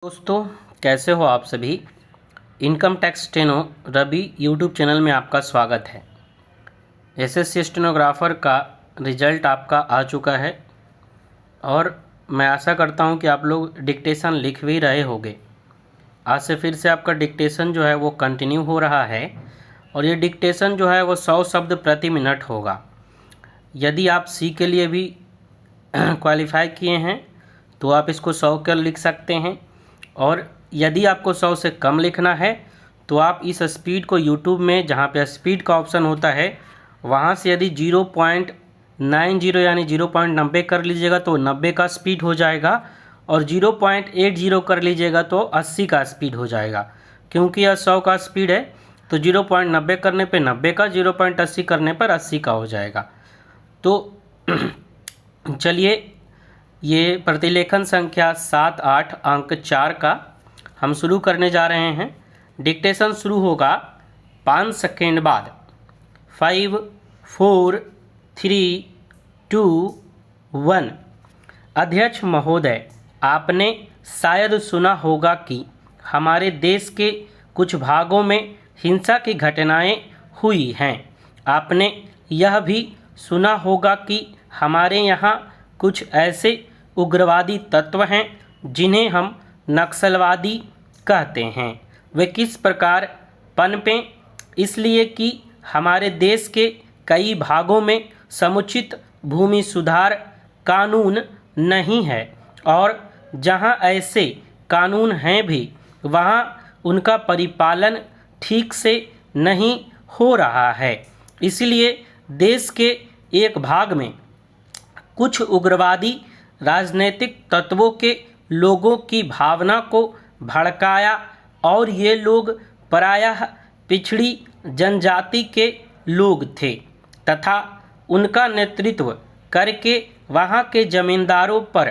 दोस्तों, कैसे हो आप सभी। Income tax steno Ravi YouTube channel में आपका स्वागत है। एसएससी स्टेनोग्राफर का रिजल्ट आपका आ चुका है और मैं आशा करता हूं कि आप लोग डिक्टेशन लिख भी रहे होंगे। आज से फिर से आपका डिक्टेशन जो है वो कंटिन्यू हो रहा है और ये डिक्टेशन जो है वो 100 शब्द प्रति मिनट होगा। यदि आप सी के लिए भी क्वालिफाई किए हैं तो आप इसको 100 कर लिख सकते हैं, और यदि आपको 100 से कम लिखना है तो आप इस स्पीड को यूट्यूब में, जहाँ पे स्पीड का ऑप्शन होता है, वहाँ से यदि 0.90 यानी 0.90 कर लीजिएगा तो 90 का स्पीड हो जाएगा, और 0.80 कर लीजिएगा तो 80 का स्पीड हो जाएगा। क्योंकि यह 100 का स्पीड है तो 0.90 करने पे 90 का, 0.80 करने पर 80 का हो जाएगा। तो चलिए, ये प्रतिलेखन संख्या 7, 8 अंक 4 का हम शुरू करने जा रहे हैं। डिक्टेशन शुरू होगा 5 सेकेंड बाद। 5, 4, 3, 2, 1। अध्यक्ष महोदय, आपने शायद सुना होगा कि हमारे देश के कुछ भागों में हिंसा की घटनाएं हुई हैं। आपने यह भी सुना होगा कि हमारे यहाँ कुछ ऐसे उग्रवादी तत्व हैं जिन्हें हम नक्सलवादी कहते हैं। वे किस प्रकार पनपें? इसलिए कि हमारे देश के कई भागों में समुचित भूमि सुधार कानून नहीं है, और जहां ऐसे कानून हैं भी वहां उनका परिपालन ठीक से नहीं हो रहा है। इसलिए देश के एक भाग में कुछ उग्रवादी राजनीतिक तत्वों के लोगों की भावना को भड़काया, और ये लोग प्रायः पिछड़ी जनजाति के लोग थे तथा उनका नेतृत्व करके वहाँ के जमींदारों पर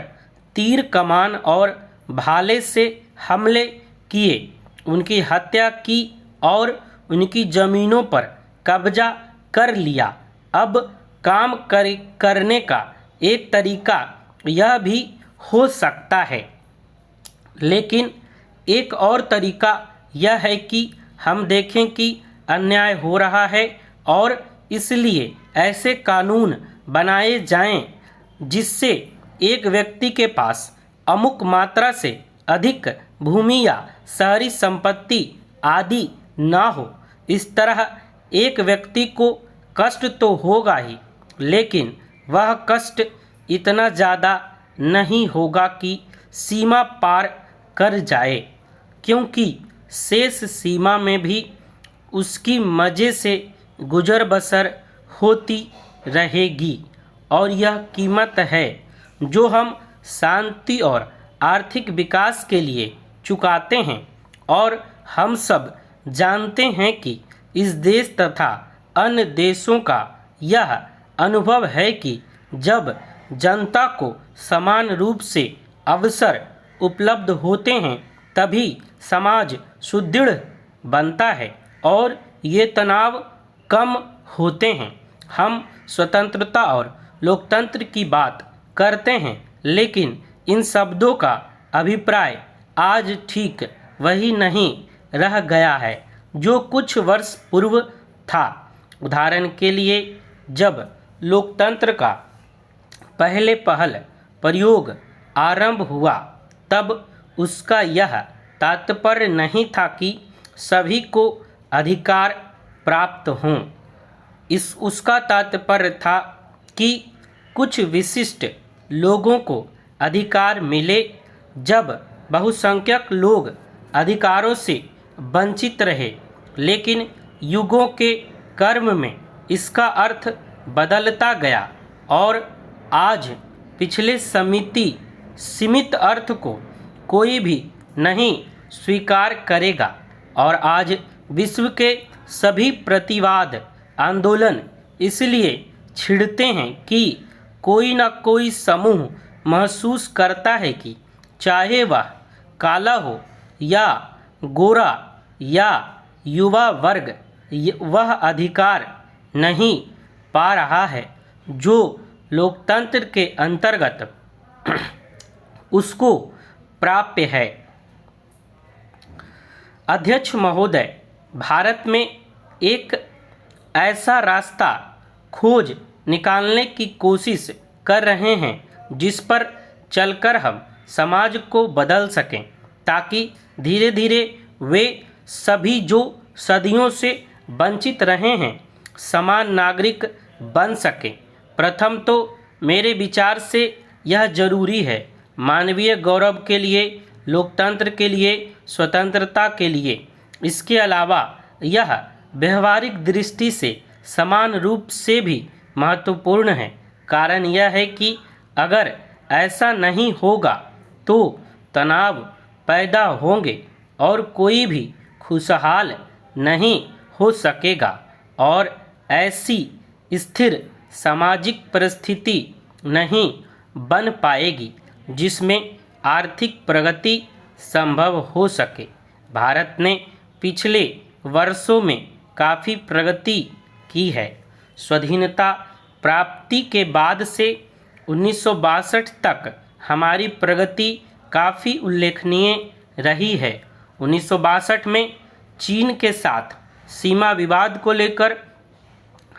तीर कमान और भाले से हमले किए, उनकी हत्या की और उनकी ज़मीनों पर कब्जा कर लिया। अब काम करने का एक तरीका यह भी हो सकता है, लेकिन एक और तरीका यह है कि हम देखें कि अन्याय हो रहा है और इसलिए ऐसे कानून बनाए जाएं जिससे एक व्यक्ति के पास अमुक मात्रा से अधिक भूमि या शहरी संपत्ति आदि ना हो। इस तरह एक व्यक्ति को कष्ट तो होगा ही, लेकिन वह कष्ट इतना ज़्यादा नहीं होगा कि सीमा पार कर जाए, क्योंकि शेष सीमा में भी उसकी मज़े से गुजर बसर होती रहेगी। और यह कीमत है जो हम शांति और आर्थिक विकास के लिए चुकाते हैं। और हम सब जानते हैं कि इस देश तथा अन्य देशों का यह अनुभव है कि जब जनता को समान रूप से अवसर उपलब्ध होते हैं तभी समाज सुदृढ़ बनता है और ये तनाव कम होते हैं। हम स्वतंत्रता और लोकतंत्र की बात करते हैं, लेकिन इन शब्दों का अभिप्राय आज ठीक वही नहीं रह गया है जो कुछ वर्ष पूर्व था। उदाहरण के लिए, जब लोकतंत्र का पहले प्रयोग आरंभ हुआ तब उसका यह तात्पर्य नहीं था कि सभी को अधिकार प्राप्त हों। उसका तात्पर्य था कि कुछ विशिष्ट लोगों को अधिकार मिले। जब बहुसंख्यक लोग अधिकारों से वंचित रहे, लेकिन युगों के कर्म में इसका अर्थ बदलता गया और आज पिछले सीमित अर्थ को कोई भी नहीं स्वीकार करेगा। और आज विश्व के सभी प्रतिवाद आंदोलन इसलिए छिड़ते हैं कि कोई न कोई समूह महसूस करता है कि चाहे वह काला हो या गोरा या युवा वर्ग, वह अधिकार नहीं पा रहा है जो लोकतंत्र के अंतर्गत उसको प्राप्य है। अध्यक्ष महोदय, भारत में एक ऐसा रास्ता खोज निकालने की कोशिश कर रहे हैं जिस पर चलकर हम समाज को बदल सकें, ताकि धीरे धीरे वे सभी जो सदियों से वंचित रहे हैं समान नागरिक बन सकें। प्रथम तो मेरे विचार से यह जरूरी है, मानवीय गौरव के लिए, लोकतंत्र के लिए, स्वतंत्रता के लिए। इसके अलावा यह व्यवहारिक दृष्टि से समान रूप से भी महत्वपूर्ण है। कारण यह है कि अगर ऐसा नहीं होगा तो तनाव पैदा होंगे और कोई भी खुशहाल नहीं हो सकेगा और ऐसी स्थिर सामाजिक परिस्थिति नहीं बन पाएगी जिसमें आर्थिक प्रगति संभव हो सके। भारत ने पिछले वर्षों में काफ़ी प्रगति की है। स्वाधीनता प्राप्ति के बाद से 1962 तक हमारी प्रगति काफ़ी उल्लेखनीय रही है। 1962 में चीन के साथ सीमा विवाद को लेकर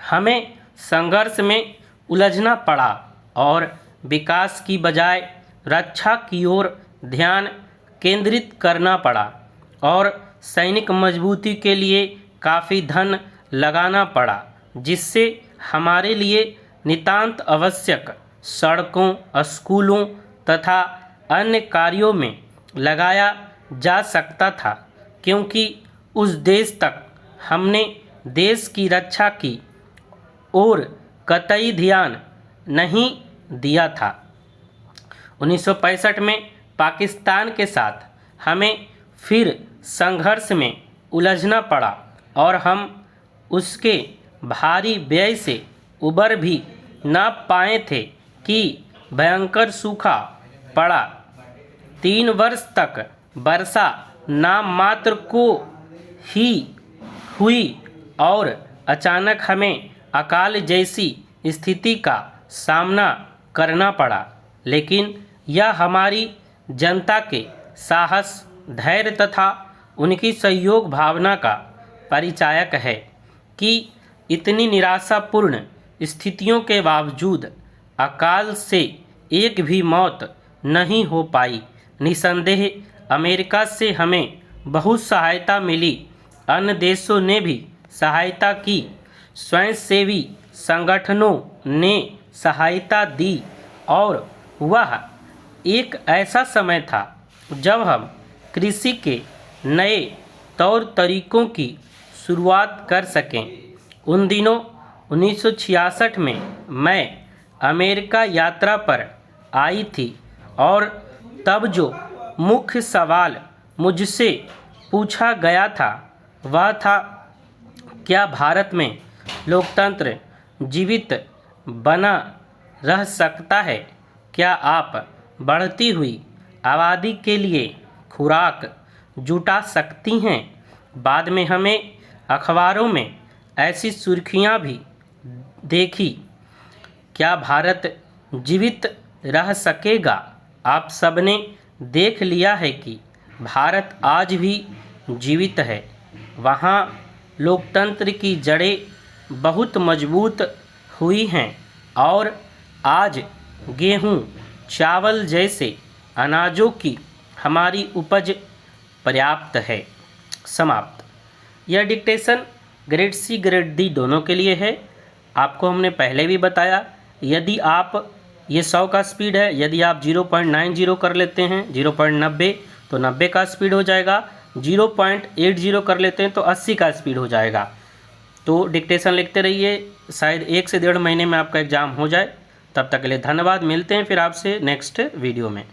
हमें संघर्ष में उलझना पड़ा और विकास की बजाय रक्षा की ओर ध्यान केंद्रित करना पड़ा और सैनिक मजबूती के लिए काफ़ी धन लगाना पड़ा, जिससे हमारे लिए नितांत आवश्यक सड़कों, स्कूलों तथा अन्य कार्यों में लगाया जा सकता था, क्योंकि उस देश तक हमने देश की रक्षा की ओर कतई ध्यान नहीं दिया था। 1965 में पाकिस्तान के साथ हमें फिर संघर्ष में उलझना पड़ा और हम उसके भारी व्यय से उबर भी न पाए थे कि भयंकर सूखा पड़ा। 3 वर्ष तक वर्षा नाम मात्र को ही हुई और अचानक हमें अकाल जैसी स्थिति का सामना करना पड़ा। लेकिन यह हमारी जनता के साहस, धैर्य तथा उनकी सहयोग भावना का परिचायक है कि इतनी निराशापूर्ण स्थितियों के बावजूद अकाल से एक भी मौत नहीं हो पाई। निसंदेह अमेरिका से हमें बहुत सहायता मिली, अन्य देशों ने भी सहायता की, स्वयंसेवी संगठनों ने सहायता दी और वह एक ऐसा समय था जब हम कृषि के नए तौर तरीकों की शुरुआत कर सकें। उन दिनों 1966 में मैं अमेरिका यात्रा पर आई थी और तब जो मुख्य सवाल मुझसे पूछा गया था वह था, क्या भारत में लोकतंत्र जीवित बना रह सकता है? क्या आप बढ़ती हुई आबादी के लिए खुराक जुटा सकती हैं? बाद में हमें अखबारों में ऐसी सुर्खियां भी देखी, क्या भारत जीवित रह सकेगा? आप सबने देख लिया है कि भारत आज भी जीवित है। वहाँ लोकतंत्र की जड़ें बहुत मजबूत हुई हैं और आज गेहूँ, चावल जैसे अनाजों की हमारी उपज पर्याप्त है। समाप्त। यह dictation grade C grade D दोनों के लिए है। आपको हमने पहले भी बताया, यदि आप ये 100 का स्पीड है, यदि आप 0.90 कर लेते हैं 0.90 तो 90 का स्पीड हो जाएगा, 0.80 कर लेते हैं तो 80 का स्पीड हो जाएगा। तो डिक्टेशन लिखते रहिए, शायद 1 से 1.5 महीने में आपका एग्ज़ाम हो जाए। तब तक के लिए धन्यवाद। मिलते हैं फिर आपसे नेक्स्ट वीडियो में।